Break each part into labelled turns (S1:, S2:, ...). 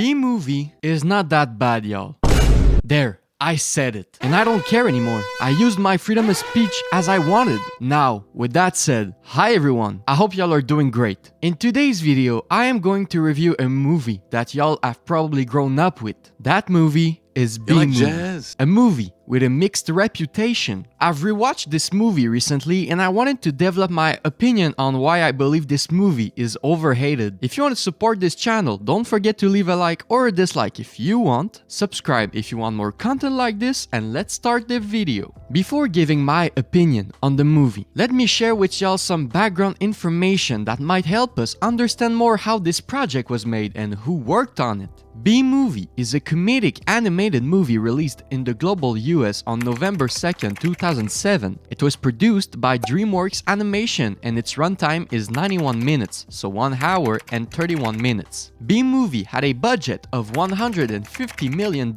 S1: B-movie is not that bad, y'all. There, I said it. And I don't care anymore. I used my freedom of speech as I wanted. Now, with that said, hi everyone. I hope y'all are doing great. In today's video, I am going to review a movie that y'all have probably grown up with. That movie is B-movie.
S2: Jazz?
S1: A movie with a mixed reputation. I've rewatched this movie recently and I wanted to develop my opinion on why I believe this movie is overhated. If you want to support this channel, don't forget to leave a like or a dislike if you want, subscribe if you want more content like this, and let's start the video. Before giving my opinion on the movie, let me share with y'all some background information that might help us understand more how this project was made and who worked on it. B-Movie is a comedic animated movie released in the global US on November 2nd, 2007. It was produced by DreamWorks Animation and its runtime is 91 minutes, so 1 hour and 31 minutes. B-Movie had a budget of $150 million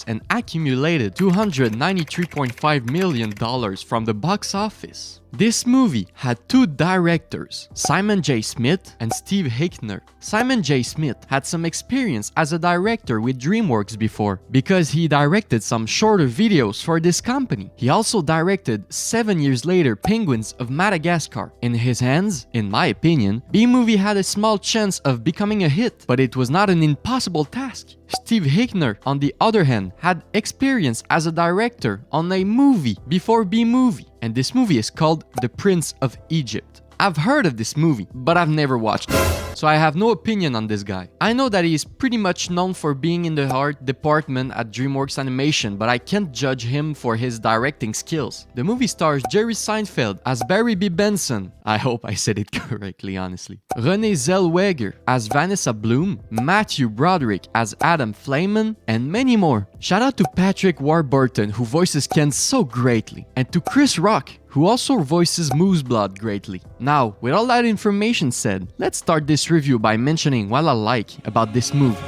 S1: and accumulated $293.5 million from the box office. This movie had 2 directors, Simon J. Smith and Steve Hickner. Simon J. Smith had some experience as a director with DreamWorks before, because he directed some shorter videos for this company. He also directed 7 years later Penguins of Madagascar. In his hands, in my opinion, B-Movie had a small chance of becoming a hit, but it was not an impossible task. Steve Hickner, on the other hand, had experience as a director on a movie before B-Movie, and this movie is called The Prince of Egypt. I've heard of this movie, but I've never watched it, so I have no opinion on this guy. I know that he is pretty much known for being in the art department at DreamWorks Animation, but I can't judge him for his directing skills. The movie stars Jerry Seinfeld as Barry B. Benson. I hope I said it correctly, honestly. Renee Zellweger as Vanessa Bloom, Matthew Broderick as Adam Flayman, and many more. Shout out to Patrick Warburton, who voices Ken so greatly, and to Chris Rock, who also voices Moose Blood greatly. Now, with all that information said, let's start this review by mentioning what I like about this movie.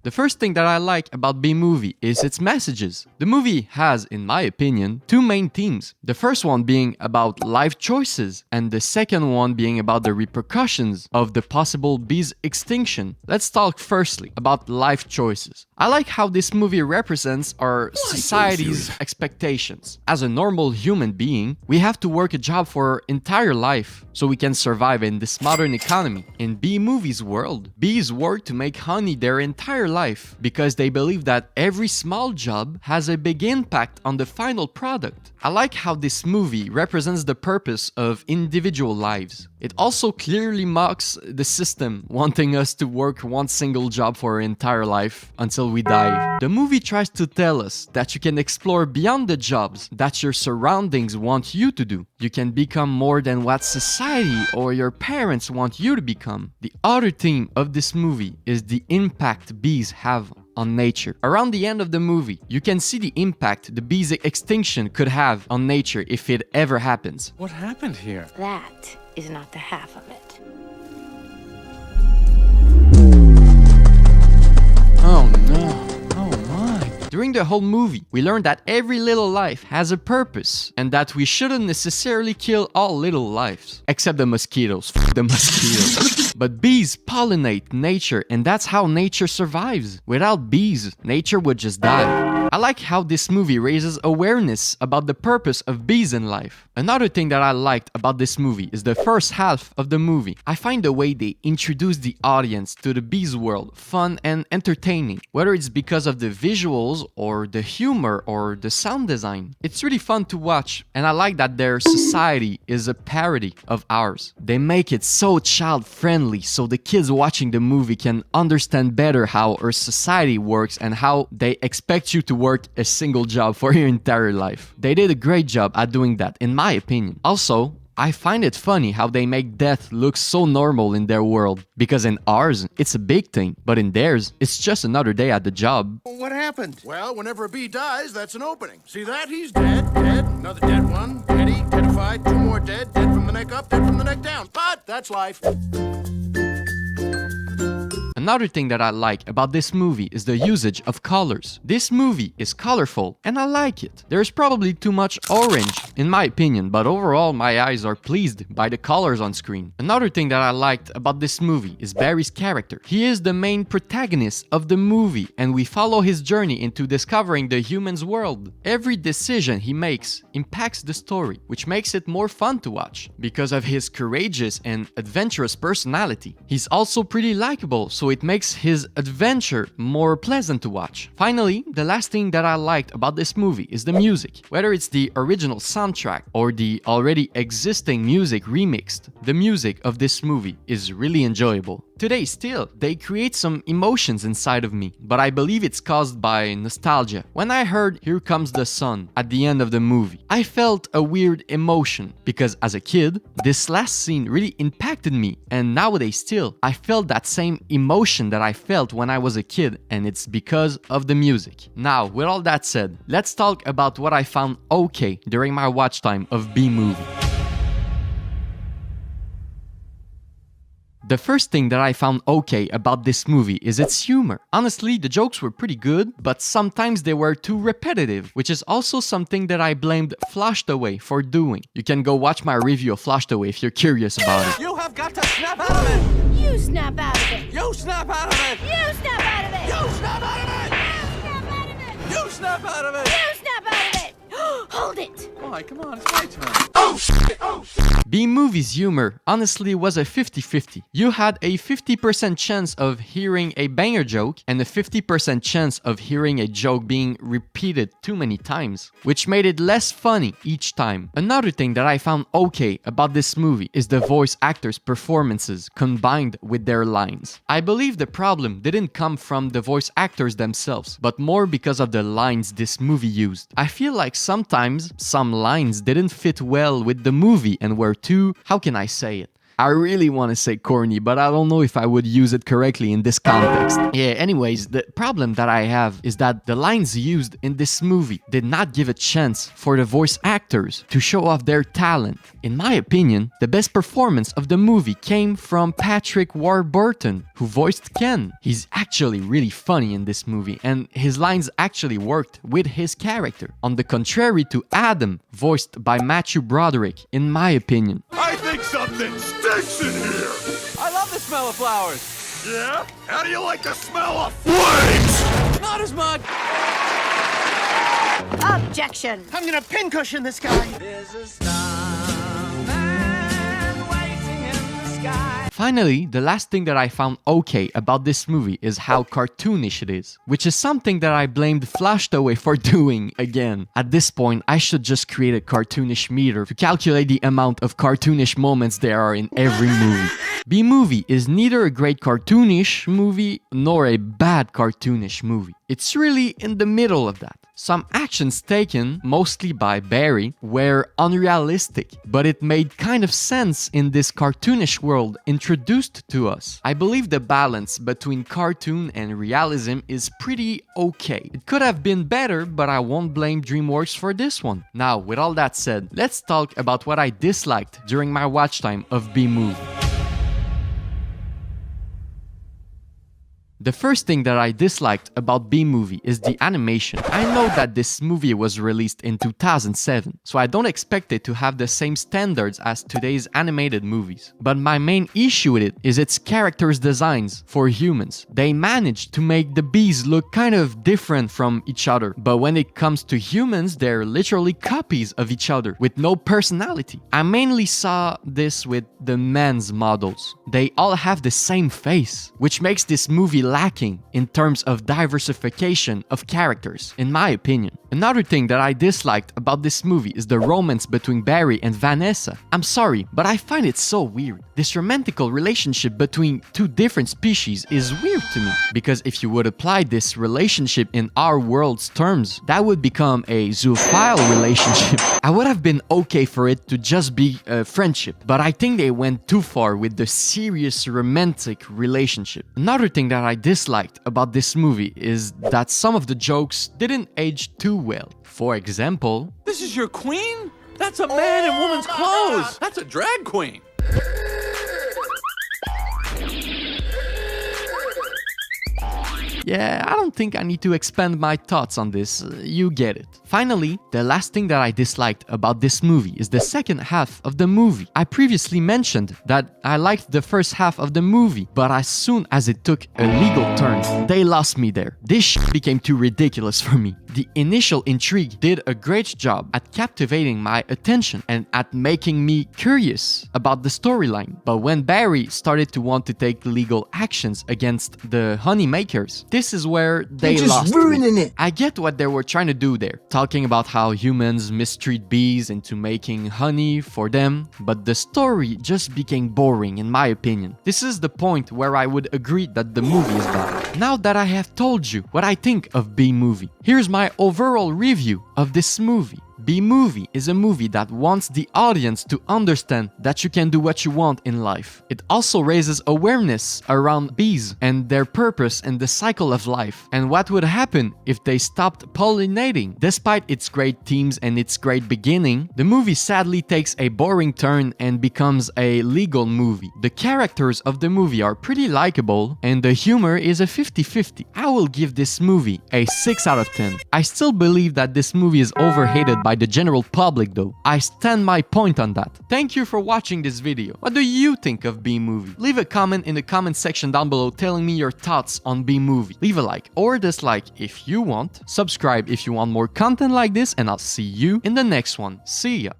S1: The first thing that I like about B-Movie is its messages. The movie has, in my opinion, 2 main themes. The first one being about life choices, and the second one being about the repercussions of the possible bees extinction. Let's talk firstly about life choices. I like how this movie represents our society's expectations. As a normal human being, we have to work a job for our entire life so we can survive in this modern economy. In B-Movie's world, bees work to make honey their entire life because they believe that every small job has a big impact on the final product. I like how this movie represents the purpose of individual lives. It also clearly mocks the system, wanting us to work one single job for our entire life until we die. The movie tries to tell us that you can explore beyond the jobs that your surroundings want you to do. You can become more than what society or your parents want you to become. The other theme of this movie is the impact bees have on nature. Around the end of the movie, you can see the impact the bees extinction could have on nature if it ever happens.
S2: What happened here?
S3: That is not the half of it.
S2: Oh no. Oh my.
S1: During the whole movie, we learned that every little life has a purpose and that we shouldn't necessarily kill all little lives. Except the mosquitoes. F the mosquitoes. But bees pollinate nature and that's how nature survives. Without bees, nature would just die. I like how this movie raises awareness about the purpose of bees in life. Another thing that I liked about this movie is the first half of the movie. I find the way they introduce the audience to the bees world fun and entertaining, whether it's because of the visuals or the humor or the sound design. It's really fun to watch, and I like that their society is a parody of ours. They make it so child-friendly so the kids watching the movie can understand better how our society works and how they expect you to work a single job for your entire life. They did a great job at doing that, in my opinion. Also, I find it funny how they make death look so normal in their world, because in ours, it's a big thing, but in theirs, it's just another day at the job.
S4: What happened? Well, whenever a bee dies, that's an opening. See that? He's dead, dead, another dead one, deady, deadified, 2 more dead, dead from the neck up, dead from the neck down. But that's life.
S1: Another thing that I like about this movie is the usage of colors. This movie is colorful and I like it. There's probably too much orange in my opinion, but overall my eyes are pleased by the colors on screen. Another thing that I liked about this movie is Barry's character. He is the main protagonist of the movie and we follow his journey into discovering the human's world. Every decision he makes impacts the story, which makes it more fun to watch because of his courageous and adventurous personality. He's also pretty likable, so it makes his adventure more pleasant to watch. Finally, the last thing that I liked about this movie is the music. Whether it's the original soundtrack or the already existing music remixed, the music of this movie is really enjoyable. Today still, they create some emotions inside of me, but I believe it's caused by nostalgia. When I heard "Here Comes the Sun" at the end of the movie, I felt a weird emotion because as a kid, this last scene really impacted me, and nowadays still, I felt that same emotion that I felt when I was a kid, and it's because of the music. Now, with all that said, let's talk about what I found okay during my watch time of B-Movie. The first thing that I found okay about this movie is its humor. Honestly, the jokes were pretty good, but sometimes they were too repetitive, which is also something that I blamed Flushed Away for doing. You can go watch my review of Flushed Away if you're curious about it.
S5: You have got to snap out of it!
S3: You snap out of it!
S5: You snap out of it!
S3: You snap out of it!
S5: You snap out of it!
S3: You snap out of it!
S5: You snap out of it!
S3: You snap out of it! Hold it!
S5: Why, come on, it's my turn.
S1: B-Movie's humor honestly was a 50-50. You had a 50% chance of hearing a banger joke and a 50% chance of hearing a joke being repeated too many times, which made it less funny each time. Another thing that I found okay about this movie is the voice actors' performances combined with their lines. I believe the problem didn't come from the voice actors themselves, but more because of the lines this movie used. I feel like sometimes some lines didn't fit well with the movie and were too, how can I say it? I really want to say corny, but I don't know if I would use it correctly in this context. Yeah, anyways, the problem that I have is that the lines used in this movie did not give a chance for the voice actors to show off their talent. In my opinion, the best performance of the movie came from Patrick Warburton, who voiced Ken. He's actually really funny in this movie, and his lines actually worked with his character. On the contrary to Adam, voiced by Matthew Broderick, in my opinion.
S4: I think something stinks in here!
S5: I love the smell of flowers.
S4: Yeah? How do you like the smell of flames?
S5: Not as much.
S3: Objection!
S6: I'm gonna pincushion this guy.
S5: There's a starman waiting in the sky.
S1: Finally, the last thing that I found okay about this movie is how cartoonish it is, which is something that I blamed Flushed Away for doing again. At this point, I should just create a cartoonish meter to calculate the amount of cartoonish moments there are in every movie. B-Movie is neither a great cartoonish movie nor a bad cartoonish movie. It's really in the middle of that. Some actions taken, mostly by Barry, were unrealistic, but it made kind of sense in this cartoonish world introduced to us. I believe the balance between cartoon and realism is pretty okay. It could have been better, but I won't blame DreamWorks for this one. Now, with all that said, let's talk about what I disliked during my watch time of B-Movie. The first thing that I disliked about B-Movie is the animation. I know that this movie was released in 2007, so I don't expect it to have the same standards as today's animated movies. But my main issue with it is its characters' designs for humans. They managed to make the bees look kind of different from each other, but when it comes to humans, they're literally copies of each other with no personality. I mainly saw this with the men's models. They all have the same face, which makes this movie lacking in terms of diversification of characters, in my opinion. Another thing that I disliked about this movie is the romance between Barry and Vanessa. I'm sorry, but I find it so weird. This romantical relationship between two different species is weird to me, because if you would apply this relationship in our world's terms, that would become a zoophile relationship. I would have been okay for it to just be a friendship, but I think they went too far with the serious romantic relationship. Another thing that I disliked about this movie is that some of the jokes didn't age too well. For example,
S5: This is your queen? That's a man in woman's clothes. That's a drag queen.
S1: Yeah, I don't think I need to expand my thoughts on this, you get it. Finally, the last thing that I disliked about this movie is the second half of the movie. I previously mentioned that I liked the first half of the movie, but as soon as it took a legal turn, they lost me there. This shit became too ridiculous for me. The initial intrigue did a great job at captivating my attention and at making me curious about the storyline. But when Barry started to want to take legal actions against the honey makers, this is where they lost me. I get what they were trying to do there, talking about how humans mistreat bees into making honey for them, but the story just became boring in my opinion. This is the point where I would agree that the movie is bad. Now that I have told you what I think of B-Movie, here's my overall review of this movie. B-Movie is a movie that wants the audience to understand that you can do what you want in life. It also raises awareness around bees and their purpose and the cycle of life and what would happen if they stopped pollinating. Despite its great themes and its great beginning, the movie sadly takes a boring turn and becomes a legal movie. The characters of the movie are pretty likable and the humor is a 50-50. I will give this movie a 6 out of 10. I still believe that this movie is overhated by the general public though. I stand my point on that. Thank you for watching this video. What do you think of B-Movie? Leave a comment in the comment section down below telling me your thoughts on B-Movie. Leave a like or dislike if you want. Subscribe if you want more content like this and I'll see you in the next one. See ya.